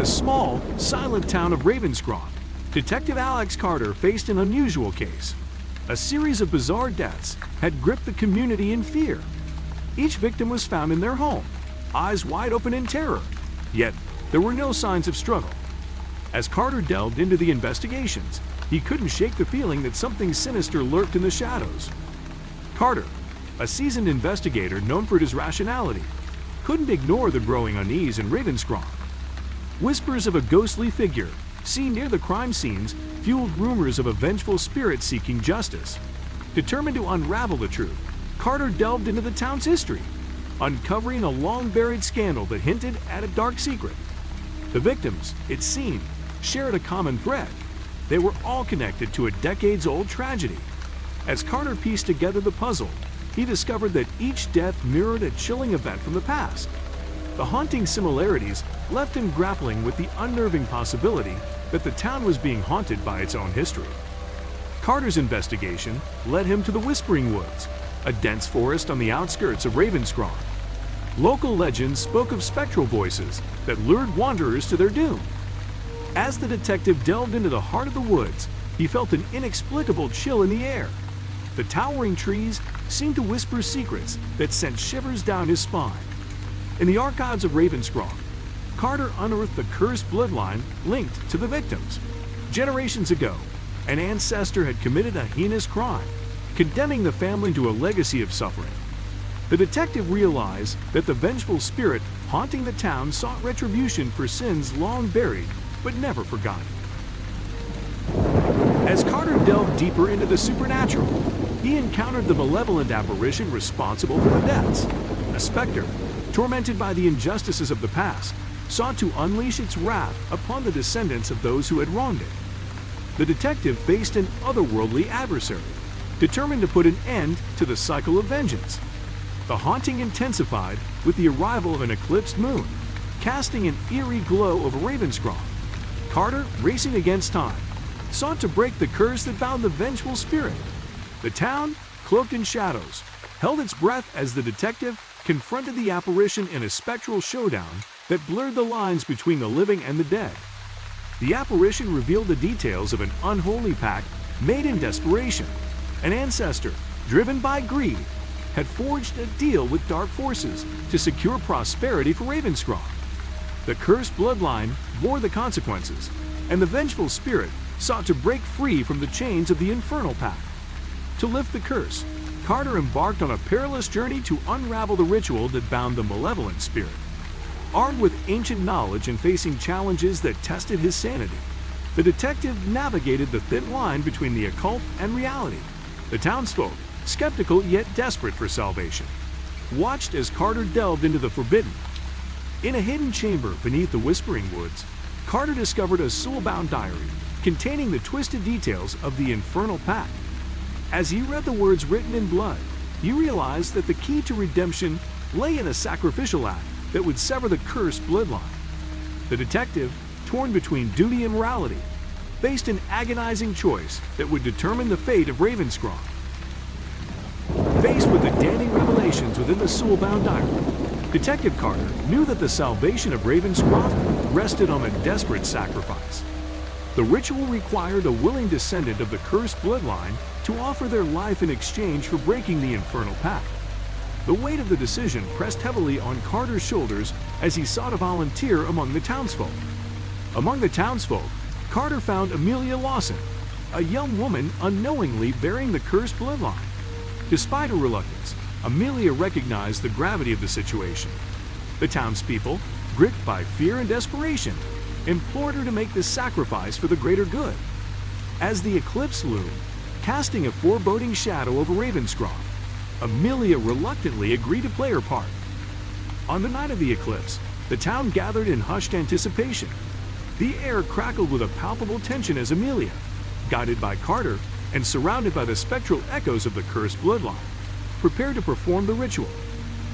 the small, silent town of Ravenscroft, Detective Alex Carter faced an unusual case. A series of bizarre deaths had gripped the community in fear. Each victim was found in their home, eyes wide open in terror, yet there were no signs of struggle. As Carter delved into the investigations, he couldn't shake the feeling that something sinister lurked in the shadows. Carter, a seasoned investigator known for his rationality, couldn't ignore the growing unease in Ravenscroft. Whispers of a ghostly figure seen near the crime scenes fueled rumors of a vengeful spirit seeking justice. Determined to unravel the truth, Carter delved into the town's history, uncovering a long-buried scandal that hinted at a dark secret. The victims, it seemed, shared a common thread. They were all connected to a decades-old tragedy. As Carter pieced together the puzzle, he discovered that each death mirrored a chilling event from the past. The haunting similarities left him grappling with the unnerving possibility that the town was being haunted by its own history. Carter's investigation led him to the Whispering Woods, a dense forest on the outskirts of Ravenscroft. Local legends spoke of spectral voices that lured wanderers to their doom. As the detective delved into the heart of the woods, he felt an inexplicable chill in the air. The towering trees seemed to whisper secrets that sent shivers down his spine. In the archives of Ravenscroft, Carter unearthed the cursed bloodline linked to the victims. Generations ago, an ancestor had committed a heinous crime, condemning the family to a legacy of suffering. The detective realized that the vengeful spirit haunting the town sought retribution for sins long buried but never forgotten. As Carter delved deeper into the supernatural, he encountered the malevolent apparition responsible for the deaths. A specter, tormented by the injustices of the past, sought to unleash its wrath upon the descendants of those who had wronged it. The detective faced an otherworldly adversary, determined to put an end to the cycle of vengeance. The haunting intensified with the arrival of an eclipsed moon, casting an eerie glow over Ravenscroft. Carter, racing against time, sought to break the curse that bound the vengeful spirit. The town, cloaked in shadows, held its breath as the detective confronted the apparition in a spectral showdown that blurred the lines between the living and the dead. The apparition revealed the details of an unholy pact made in desperation. An ancestor, driven by greed, had forged a deal with dark forces to secure prosperity for Ravenscroft. The cursed bloodline bore the consequences, and the vengeful spirit sought to break free from the chains of the infernal pact. To lift the curse, Carter embarked on a perilous journey to unravel the ritual that bound the malevolent spirit. Armed with ancient knowledge and facing challenges that tested his sanity, the detective navigated the thin line between the occult and reality. The townsfolk, skeptical yet desperate for salvation, watched as Carter delved into the forbidden. In a hidden chamber beneath the Whispering Woods, Carter discovered a soul-bound diary containing the twisted details of the infernal pact. As he read the words written in blood, he realized that the key to redemption lay in a sacrificial act that would sever the cursed bloodline. The detective, torn between duty and morality, faced an agonizing choice that would determine the fate of Ravenscroft. Faced with the damning revelations within the soul-bound diary, Detective Carter knew that the salvation of Ravenscroft rested on a desperate sacrifice. The ritual required a willing descendant of the cursed bloodline to offer their life in exchange for breaking the infernal pact. The weight of the decision pressed heavily on Carter's shoulders as he sought a volunteer among the townsfolk. Among the townsfolk, Carter found Amelia Lawson, a young woman unknowingly bearing the cursed bloodline. Despite her reluctance, Amelia recognized the gravity of the situation. The townspeople, gripped by fear and desperation, implored her to make this sacrifice for the greater good. As the eclipse loomed, casting a foreboding shadow over Ravenscroft, Amelia reluctantly agreed to play her part. On the night of the eclipse, the town gathered in hushed anticipation. The air crackled with a palpable tension as Amelia, guided by Carter and surrounded by the spectral echoes of the cursed bloodline, prepared to perform the ritual.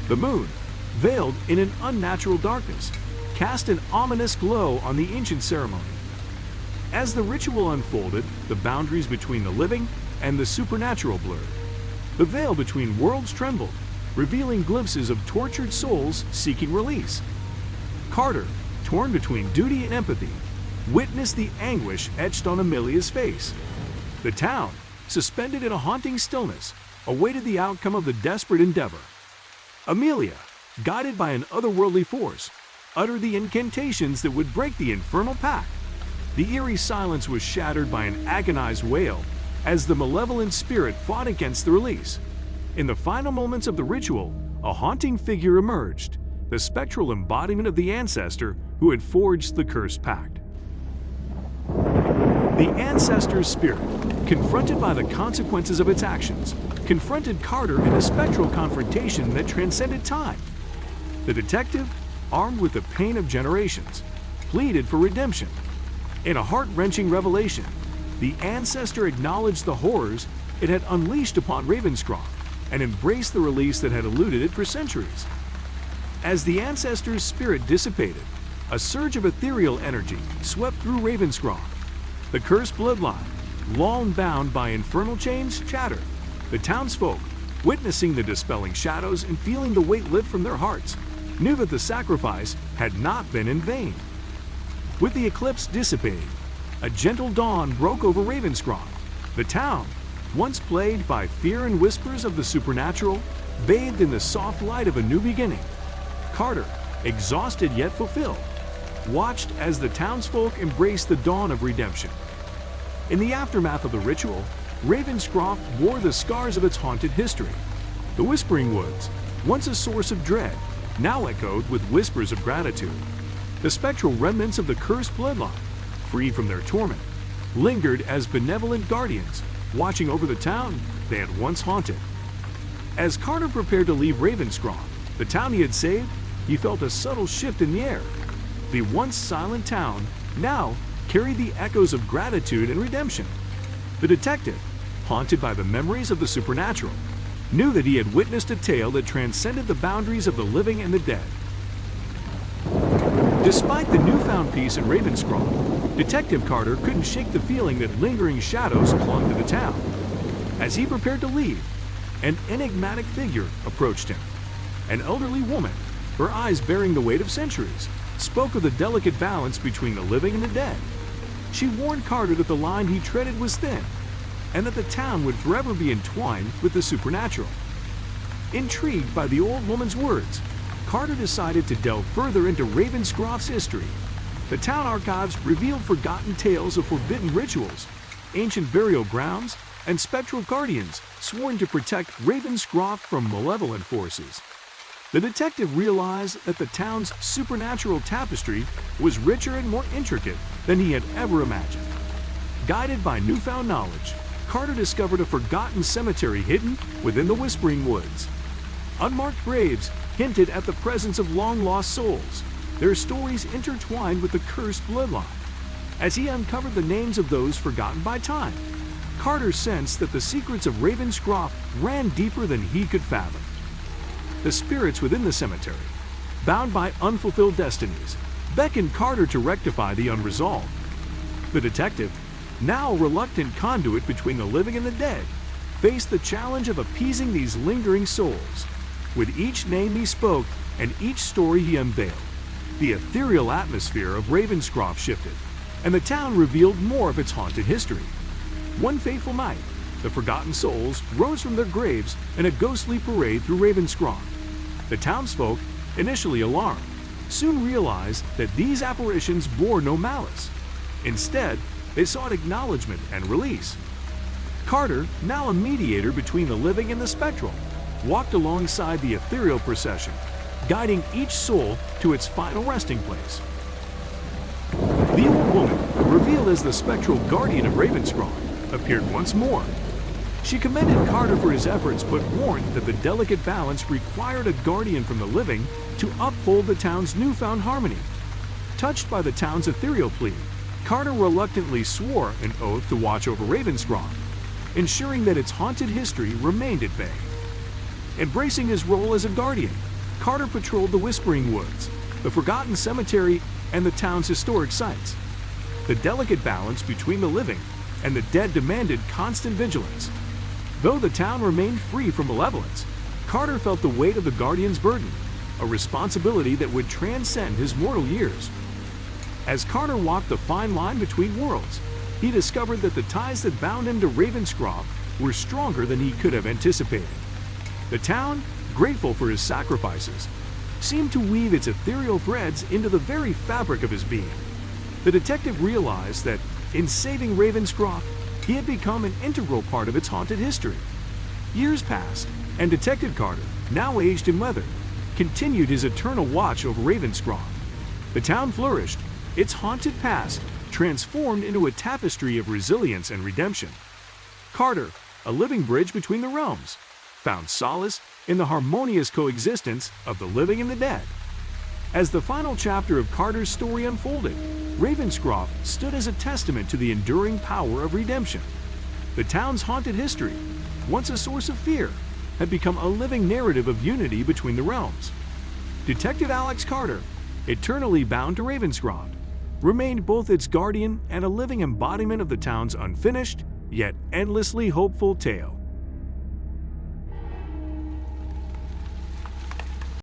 The moon, veiled in an unnatural darkness, cast an ominous glow on the ancient ceremony. As the ritual unfolded, the boundaries between the living and the supernatural blurred. The veil between worlds trembled, revealing glimpses of tortured souls seeking release. Carter, torn between duty and empathy, witnessed the anguish etched on Amelia's face. The town, suspended in a haunting stillness, awaited the outcome of the desperate endeavor. Amelia, guided by an otherworldly force, uttered the incantations that would break the infernal pact. The eerie silence was shattered by an agonized wail as the malevolent spirit fought against the release. In the final moments of the ritual, a haunting figure emerged, the spectral embodiment of the ancestor who had forged the cursed pact. The ancestor's spirit, confronted by the consequences of its actions, confronted Carter in a spectral confrontation that transcended time. The detective, armed with the pain of generations, pleaded for redemption. In a heart-wrenching revelation, the ancestor acknowledged the horrors it had unleashed upon Ravenscroft and embraced the release that had eluded it for centuries. As the ancestor's spirit dissipated, a surge of ethereal energy swept through Ravenscroft. The cursed bloodline, long bound by infernal chains, shattered. The townsfolk, witnessing the dispelling shadows and feeling the weight lift from their hearts, knew that the sacrifice had not been in vain. With the eclipse dissipating, a gentle dawn broke over Ravenscroft. The town, once plagued by fear and whispers of the supernatural, bathed in the soft light of a new beginning. Carter, exhausted yet fulfilled, watched as the townsfolk embraced the dawn of redemption. In the aftermath of the ritual, Ravenscroft bore the scars of its haunted history. The Whispering Woods, once a source of dread, now echoed with whispers of gratitude. The spectral remnants of the cursed bloodline, freed from their torment, lingered as benevolent guardians, watching over the town they had once haunted. As Carter prepared to leave Ravenscroft, the town he had saved, he felt a subtle shift in the air. The once silent town now carried the echoes of gratitude and redemption. The detective, haunted by the memories of the supernatural, knew that he had witnessed a tale that transcended the boundaries of the living and the dead. Despite the newfound peace in Ravenscroft, Detective Carter couldn't shake the feeling that lingering shadows clung to the town. As he prepared to leave, an enigmatic figure approached him. An elderly woman, her eyes bearing the weight of centuries, spoke of the delicate balance between the living and the dead. She warned Carter that the line he treaded was thin, and that the town would forever be entwined with the supernatural. Intrigued by the old woman's words, Carter decided to delve further into Ravenscroft's history. The town archives revealed forgotten tales of forbidden rituals, ancient burial grounds, and spectral guardians sworn to protect Ravenscroft from malevolent forces. The detective realized that the town's supernatural tapestry was richer and more intricate than he had ever imagined. Guided by newfound knowledge, Carter discovered a forgotten cemetery hidden within the Whispering Woods. Unmarked graves hinted at the presence of long-lost souls, their stories intertwined with the cursed bloodline. As he uncovered the names of those forgotten by time, Carter sensed that the secrets of Ravenscroft ran deeper than he could fathom. The spirits within the cemetery, bound by unfulfilled destinies, beckoned Carter to rectify the unresolved. The detective, now a reluctant conduit between the living and the dead, faced the challenge of appeasing these lingering souls. With each name he spoke and each story he unveiled, the ethereal atmosphere of Ravenscroft shifted, and the town revealed more of its haunted history. One fateful night, the forgotten souls rose from their graves in a ghostly parade through Ravenscroft. The townsfolk, initially alarmed, soon realized that these apparitions bore no malice. Instead, they sought acknowledgement and release. Carter, now a mediator between the living and the spectral, walked alongside the ethereal procession, guiding each soul to its final resting place. The old woman, revealed as the spectral guardian of Ravenscroft, appeared once more. She commended Carter for his efforts but warned that the delicate balance required a guardian from the living to uphold the town's newfound harmony. Touched by the town's ethereal plea, Carter reluctantly swore an oath to watch over Ravenscroft, ensuring that its haunted history remained at bay. Embracing his role as a guardian, Carter patrolled the Whispering Woods, the forgotten cemetery, and the town's historic sites. The delicate balance between the living and the dead demanded constant vigilance. Though the town remained free from malevolence, Carter felt the weight of the guardian's burden, a responsibility that would transcend his mortal years. As Carter walked the fine line between worlds, he discovered that the ties that bound him to Ravenscroft were stronger than he could have anticipated. The town, grateful for his sacrifices, seemed to weave its ethereal threads into the very fabric of his being. The detective realized that, in saving Ravenscroft, he had become an integral part of its haunted history. Years passed, and Detective Carter, now aged and weathered, continued his eternal watch over Ravenscroft. The town flourished, its haunted past transformed into a tapestry of resilience and redemption. Carter, a living bridge between the realms, found solace in the harmonious coexistence of the living and the dead. As the final chapter of Carter's story unfolded, Ravenscroft stood as a testament to the enduring power of redemption. The town's haunted history, once a source of fear, had become a living narrative of unity between the realms. Detective Alex Carter, eternally bound to Ravenscroft, remained both its guardian and a living embodiment of the town's unfinished, yet endlessly hopeful tale.